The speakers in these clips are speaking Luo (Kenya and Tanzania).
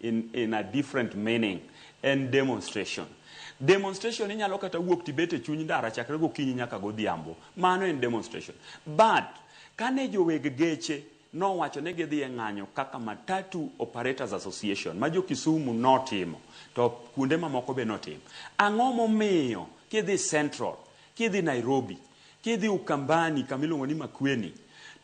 in a different meaning and demonstration. Demonstration inyalo kata wuok tibete chuny ndara chakre gokinyi nyaka godhiambo. Mano en demonstration. But kane joweg geche nowacho ne gidhi e ng'anyo kaka Matatu Operators Association ma jo Kisumu notimo to kuonde mamoko be notimo. Ang'o momiyo kidhi Central, kidhi Nairobi, kidhi Ukambani kamiluongo ni Makueni,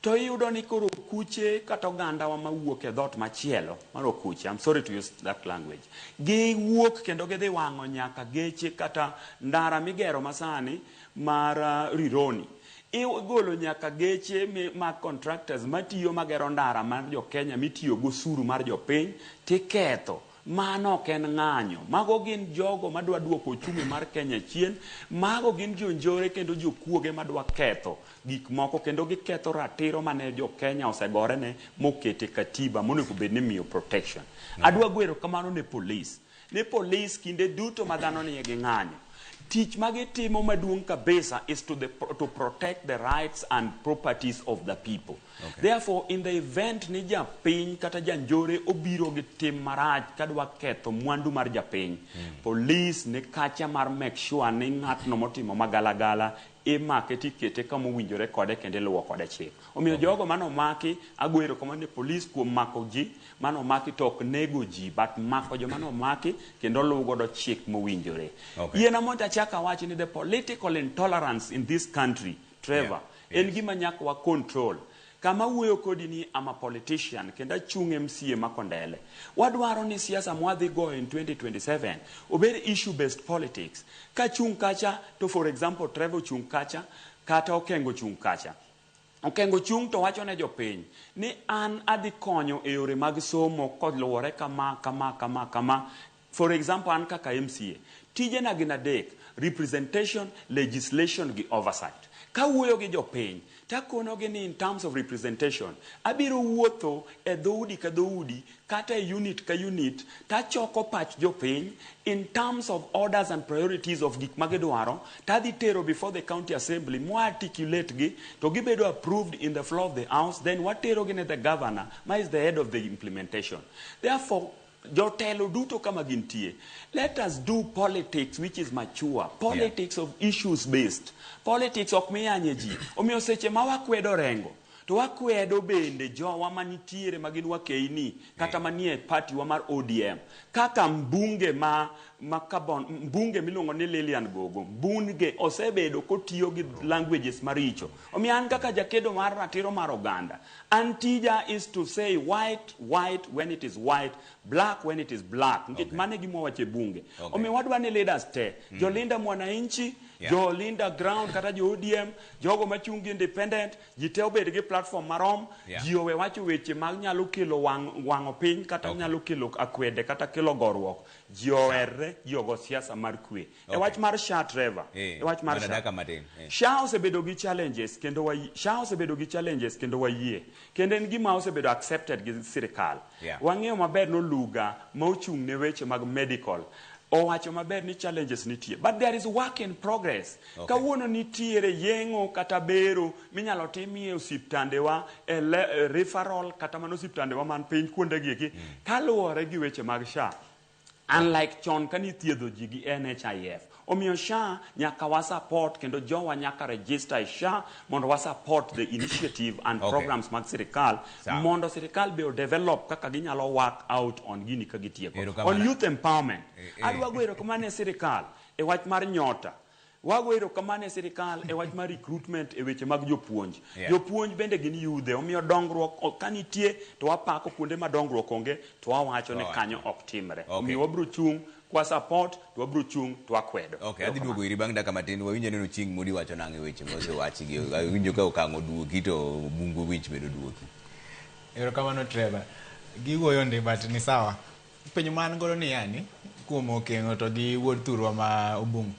to iyudo ni koro okuche kata oganda wa mawuok e dhot machielo mar okuche, I'm sorry to use that language, gi wuok kendo gidhi wang'o nyaka geche kata ndara migero masani mar Rironi. Igolo nyaka geche ma contractors matiyo magero ndara mar jo Kenya mitiyo gosuru mar jo piny tiketho. Mano ken ng'anyo. Mago gin jogo madwa duoko uchumi mar Kenya chien. Mago gin jonjore kendo jokuoge madwa ketho gik moko kendo giketho ratiro mane jo Kenya osegore ne mokete katiba monego bed ni miyo protection. Adwa gwero kamano ne police. Ne police kinde duto madhano ni gi ng'anyo. Tich magitimo maduong' kabisa is to protect the rights and properties of the people. Okay. Therefore, in the event ni japiny kata janjore obiro gi tim marach kadwa ketho mwandu mar japiny, police ni kacha mar make sure ni ng'atno motimo magalagala imake tikete kama owinjore kode kendo iluwo kode chik. Omiyo jogo mano maki agwero komane police kuom mako ji, mano maki tok nego ji, but mako jo mano maki kendo luwo godo chik mowinjore. Yena monta chaka wachi ni the political intolerance in this country, Trevor, en gima nyaka wa control. Kama wuoyo kodi ni I'm a politician kenda chung MCA makondele. Wadwaro ni siasa mwadhi go in 2027 obed issue based politics. Ka chung kacha to for example Trevor chung kacha kata Okengo chung kacha. Okengo chung to wacho ne jopiny ni an adhi konyo e yore mag somo koluwore kama. For example an kaka MCA tije na gin adek: representation, legislation gi oversight. Ka wuoyo gi jopiny takono gini in terms of representation abiro wuotho e dhoudi ka dhoudi kata e unit ka unit tachoko pach jopiny in terms of orders and priorities of gik magidwaro tadhi tero before the county assembly mo articulate gi to gibedo approved in the floor of the house, then watero gi ne the governor ma is the head of the implementation. Therefore jotelo duto kama gintie, let us do politics which is mature, politics of issues based, politics ok miyanye ji. Omiyo seche ma wakwedo rengo to wakwedo bende jowa manitiere magin wakeini kata manie party wa mar ODM kaka mbunge mbunge milongo ni Lilian Gogo, mbunge osebedo kotiyo gi languages maricho. Omiyo an kaka jakedo mar ratiro mar oganda, antija is to say white when it is white, black when it is black. Ngit mane gimo wache bunge. Omiyo wadwa ni leaders te, jolinda mwananchi, jolinda ground kata jo ODM, jogo machungi independent, jite obed gi platform marom, jiowe wacho weche mag nyalo kelo wang'o piny kata nyalo kelo akwede kata kelo gorwok. Jiowerre yogo siasa mar kwe. E wach mar SHA Trevor. E wach mar SHA osebedo gi challenges kendo wayie. Kendo en gima osebedo accepted gi sirikal. Wang'eyo maber no luga ma ochung' ne weche mag medical. Owacho maber ni challenges nitie, but there is work in progress. Kawuono nitiere yengo kata bero minyalo timie osiptande wa referral kata mano osiptande wa man piny kuonde gi kaluwore gi weche mag SHA. Unlike chon kani thiedho ji gi NHIF. Omiyo SHA nyaka wa support kendo jowa nyaka register SHA mondo wa support the initiative and programs mag sirikal mondo sirikal be develop kaka ginyalo work out on gini ka gitieko. On youth empowerment. Adwa gwero kamane sirikal e wach mar nyota. Wagwero kamane sirikal e wach mar recruitment e weche mag jopuonj. Jopuonj bende gin yudhe, omiyo dongruok kanitie to wapako kuonde ma dongruok onge to wawacho ne kanyo ok timre. Omiyo wabro chung kwa support to wabro chung to wakwedo. Adhi duogo iri bang' dakika matin. Wawinjo neno ching modi wacho nang'e weche mosewachi gi. Winjo ka okang'o duoki to Obungu Owich bedo duoki. Erokamano Trevor. Giwuoyo ndi but ni sawa. Penyo man godo ni yani kuom Okengo to gi wuod thurwa ma Obungu.